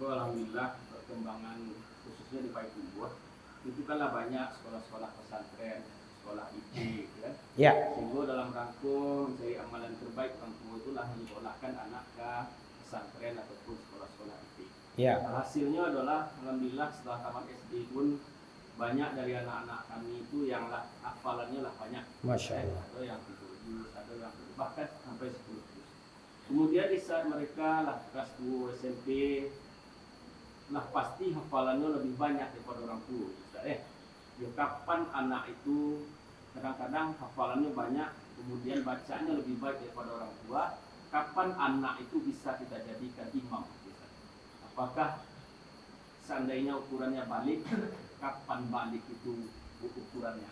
alhamdulillah perkembangan khususnya di Payakumbuh itu kanlah banyak sekolah-sekolah pesantren, sekolah IT, kan? Ya. Sehingga dalam rangkum dari amalan terbaik orang tua itulah menyekolahkan anak ke pesantren ataupun sekolah-sekolah IT. Ya. Hasilnya adalah alhamdulillah setelah tamat SD pun banyak dari anak-anak kami itu yang hafalannya lah banyak. Masya Allah. Ada yang 7 juz, ada yang bahkan sampai 10 juz. Kemudian di saat mereka lah kelas 2 SMP lah pasti hafalannya lebih banyak daripada orang tua. Ya kapan anak itu kadang-kadang hafalannya banyak, kemudian bacanya lebih baik daripada orang tua, kapan anak itu bisa kita jadikan imam? Apakah seandainya ukurannya balik, kapan balik itu ukurannya?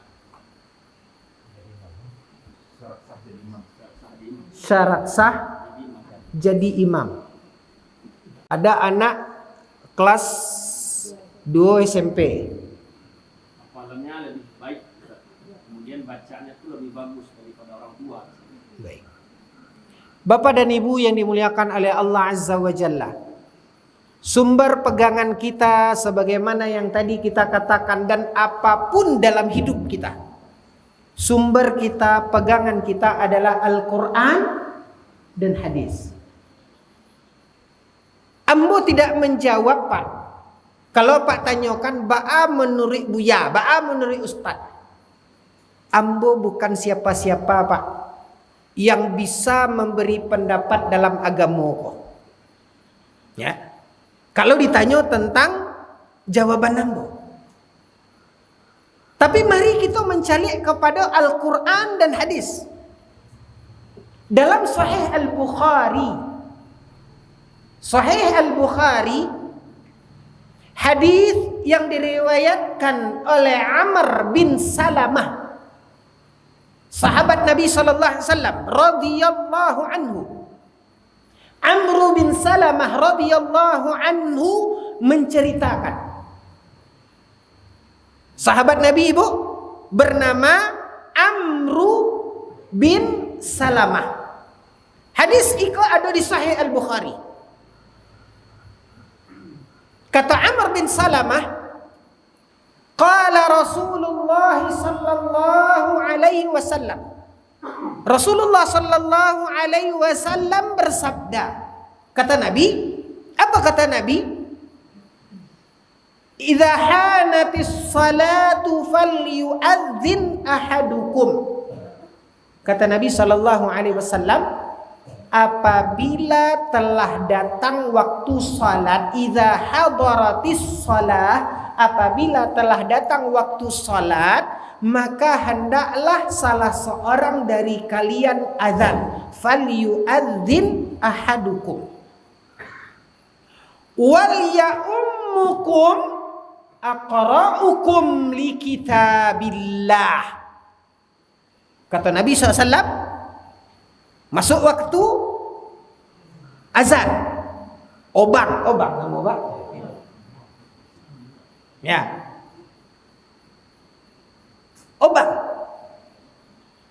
Syarat sah jadi imam. Ada anak kelas 2 SMP. Hafalannya lebih baik, kemudian bacanya itu lebih bagus daripada orang tua. Baik. Bapak dan Ibu yang dimuliakan oleh Allah Azza wa Jalla, sumber pegangan kita sebagaimana yang tadi kita katakan, dan apapun dalam hidup kita, sumber kita, pegangan kita adalah Al-Quran dan hadis. Ambo tidak menjawab, Pak. Kalau Pak tanyakan, ba'a menurut Buya, ba'a menurut Ustaz. Ambo bukan siapa-siapa, Pak, yang bisa memberi pendapat dalam agama. Ya. Kalau ditanya tentang jawaban Ambo. Tapi mari kita mencari kepada Al-Quran dan hadis. Dalam Sahih Al-Bukhari, hadis yang diriwayatkan oleh Amr bin Salamah, sahabat Nabi sallallahu alaihi wasallam radhiyallahu anhu. Amr bin Salamah radhiyallahu anhu menceritakan, sahabat Nabi, Ibu, bernama Amr bin Salamah. Hadis itu ada di Sahih Al-Bukhari. Kata Amr bin Salamah, qala Rasulullah sallallahu alaihi wasallam. Rasulullah sallallahu alaihi wasallam bersabda. Kata Nabi, apa kata Nabi? Idza hanatis salatu falyu'adzin ahadukum. Kata Nabi sallallahu alaihi wasallam, apabila telah datang waktu salat, idza hadaratis salah, apabila telah datang waktu salat, maka hendaklah salah seorang dari kalian azan. Falyu'adzin ahadukum wal ya'ummukum aqra'ukum li kitabillah. Kata Nabi SAW, masuk waktu azan, obang nama obang, ya, obang.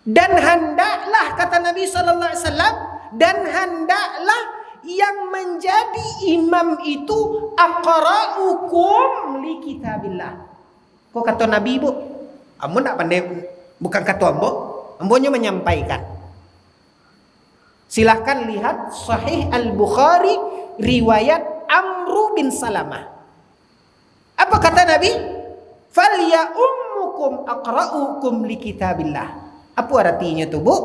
Dan hendaklah, kata Nabi sallallahu alaihi wasallam, dan hendaklah yang menjadi imam itu aqra'ukum li kitabillah. Kok kata Nabi, Bu? Ambo tak pandai, bukan kata ambonya menyampaikan. Silahkan lihat Sahih Al-Bukhari riwayat Amr bin Salamah. Apa kata Nabi? Falya'ummukum aqra'ukum li kitabillah. Apa artinya tuh, Bu?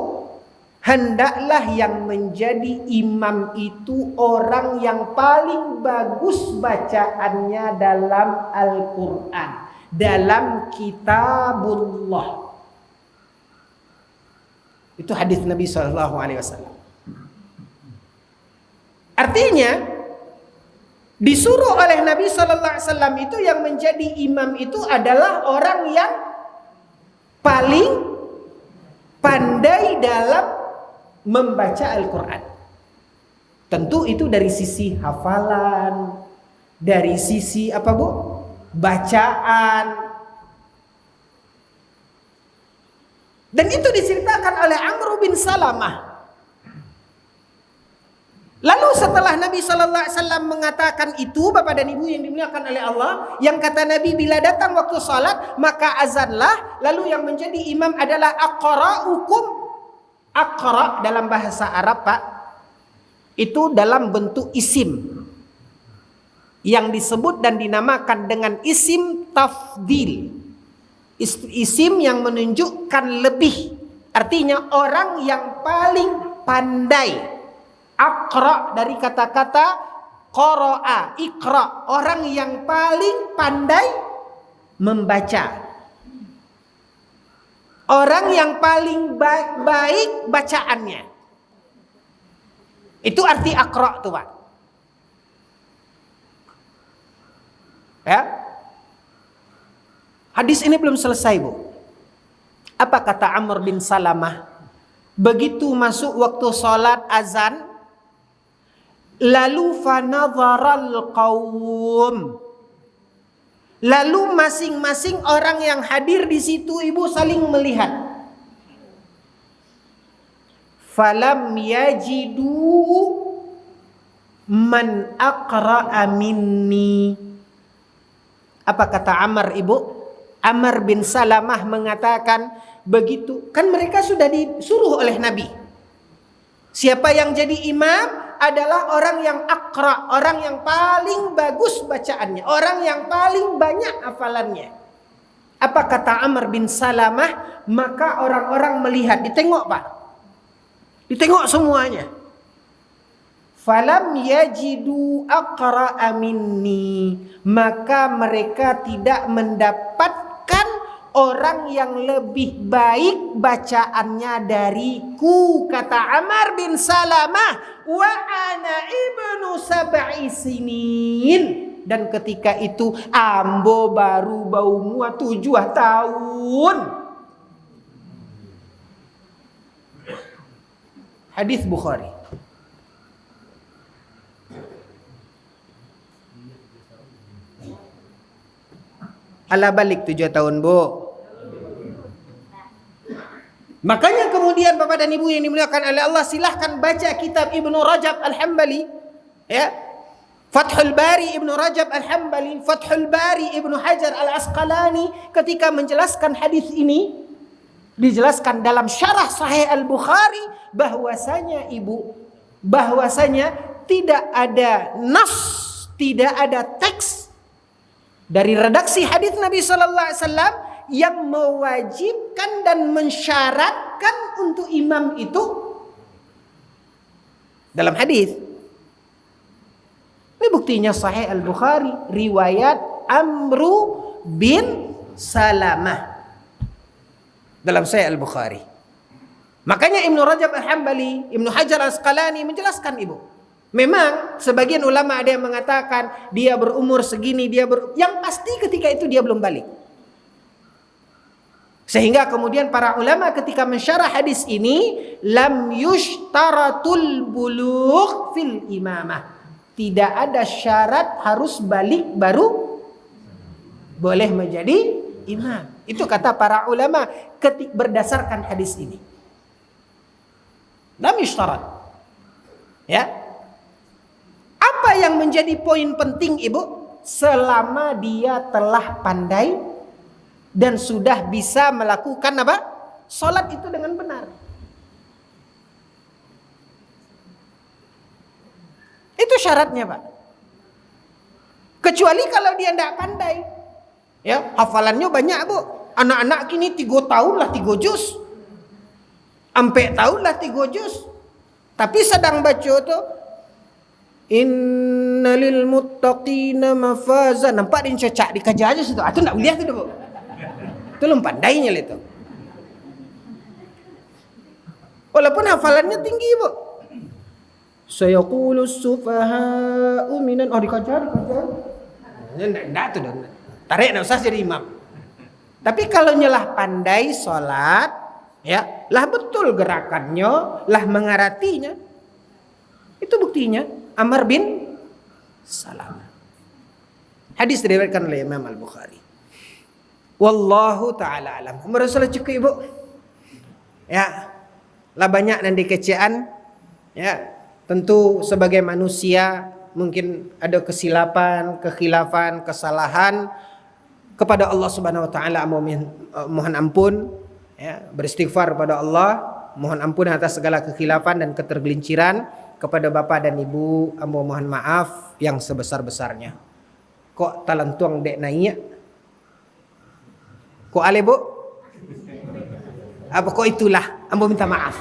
Hendaklah yang menjadi imam itu orang yang paling bagus bacaannya dalam Al-Quran, dalam kitabullah. Itu hadis Nabi SAW. Artinya disuruh oleh Nabi SAW itu yang menjadi imam itu adalah orang yang paling pandai dalam membaca Al-Quran. Tentu itu dari sisi hafalan, dari sisi apa, Bu? Bacaan. Dan itu diceritakan oleh Amr bin Salamah. Lalu setelah Nabi sallallahu alaihi wasallam mengatakan itu, Bapak dan Ibu yang dimuliakan oleh Allah, yang kata Nabi bila datang waktu salat maka azanlah, lalu yang menjadi imam adalah aqra'ukum. Aqra' dalam bahasa Arab, Pak, itu dalam bentuk isim yang disebut dan dinamakan dengan isim tafdil. Isim yang menunjukkan lebih, artinya orang yang paling pandai. Aqra dari kata-kata qara'a, iqra, orang yang paling pandai membaca. Orang yang paling baik bacaannya. Itu arti aqra tuh, Pak. Ya. Hadis ini belum selesai, Bu. Apa kata Amr bin Salamah? Begitu masuk waktu salat azan, lalu fanadharal qaum. Lalu masing-masing orang yang hadir di situ, Ibu, saling melihat. Falam yajidu man aqra'a minni. Apa kata Amr, Ibu? Amr bin Salamah mengatakan, begitu kan mereka sudah disuruh oleh Nabi. Siapa yang jadi imam adalah orang yang aqra, orang yang paling bagus bacaannya, orang yang paling banyak hafalannya. Apa kata Amr bin Salamah? Maka orang-orang melihat, ditengok, Pak. Ditengok semuanya. Falam yajidu aqra'a minni, maka mereka tidak mendapatkan orang yang lebih baik bacaannya dariku, kata Amr bin Salamah. Wa ana ibnu sab'i sinin, dan ketika itu ambo baru bau mua 7 tahun. Hadis Bukhari. Ala balik 7 tahun, Bu. Makanya kemudian Bapak dan Ibu yang dimuliakan oleh Allah, silahkan baca kitab Ibnu Rajab Al-Hambali, ya. Fathul Bari Ibnu Rajab Al-Hambali, Fathul Bari Ibnu Hajar Al-Asqalani, ketika menjelaskan hadis ini, dijelaskan dalam syarah Sahih Al-Bukhari bahwasanya, Ibu, bahwasanya tidak ada nas, tidak ada teks dari redaksi hadis Nabi sallallahu alaihi wasallam yang mewajibkan dan mensyaratkan untuk imam itu dalam hadis. Ini buktinya Sahih Al-Bukhari, riwayat Amru bin Salamah dalam Sahih Al-Bukhari. Makanya Ibnu Rajab Al-Hambali, Ibnu Hajar Al-Asqalani menjelaskan, Ibu. Memang sebagian ulama ada yang mengatakan dia berumur segini, yang pasti ketika itu dia belum balik. Sehingga kemudian para ulama ketika mensyarah hadis ini, lam yushtaratul bulugh fil imamah. Tidak ada syarat harus balik baru boleh menjadi imam. Itu kata para ulama berdasarkan hadis ini. Lam yushtarat. Ya. Apa yang menjadi poin penting, Ibu? Selama dia telah pandai dan sudah bisa melakukan apa? Salat itu dengan benar. Itu syaratnya, Pak. Kecuali kalau dia tidak pandai. Ya, hafalannya banyak, Bu. Anak-anak kini 3 tahun lah 3 juz. 4 tahun lah 3 juz. Tapi sedang baca tu, innalil muttaqina mafaza. Nampak dia cocak dikaji aja situ. Itu tak boleh tu, Bu. Itu belum pandainya itu. Walaupun hafalannya tinggi, Bu. Sayaqulu sufaha'u minan. Oh, dikajar. Enggak tu dah. Tarik nak usah jadi imam. Tapi kalau nyelah pandai solat, ya, lah betul gerakannya, lah mengaratinya. Itu buktinya Amr bin Salamah. Hadis diriwayatkan oleh Imam Al-Bukhari. Wallahu ta'ala alam. Rasulullah cukup, Ibu. Ya. Lah banyak nanti keciaan. Ya. Tentu sebagai manusia mungkin ada kesilapan, kekhilafan, kesalahan. Kepada Allah Subhanahu wa taala mohon ampun, ya, beristighfar kepada Allah, mohon ampun atas segala kekhilafan dan ketergelinciran. Kepada bapak dan ibu, ambo mohon maaf yang sebesar-besarnya. Kok talantuang dek naik? Kok ale bu? Apa kok itulah? Ambo minta maaf.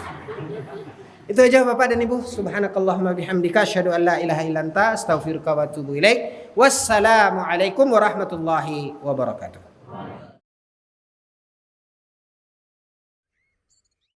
Itu aja bapak dan ibu. Subhanakallahumma bihamdika asyhadu an la ilaha illa anta astaghfiruka wa atubu ilaik. Wassalamualaikum warahmatullahi wabarakatuh.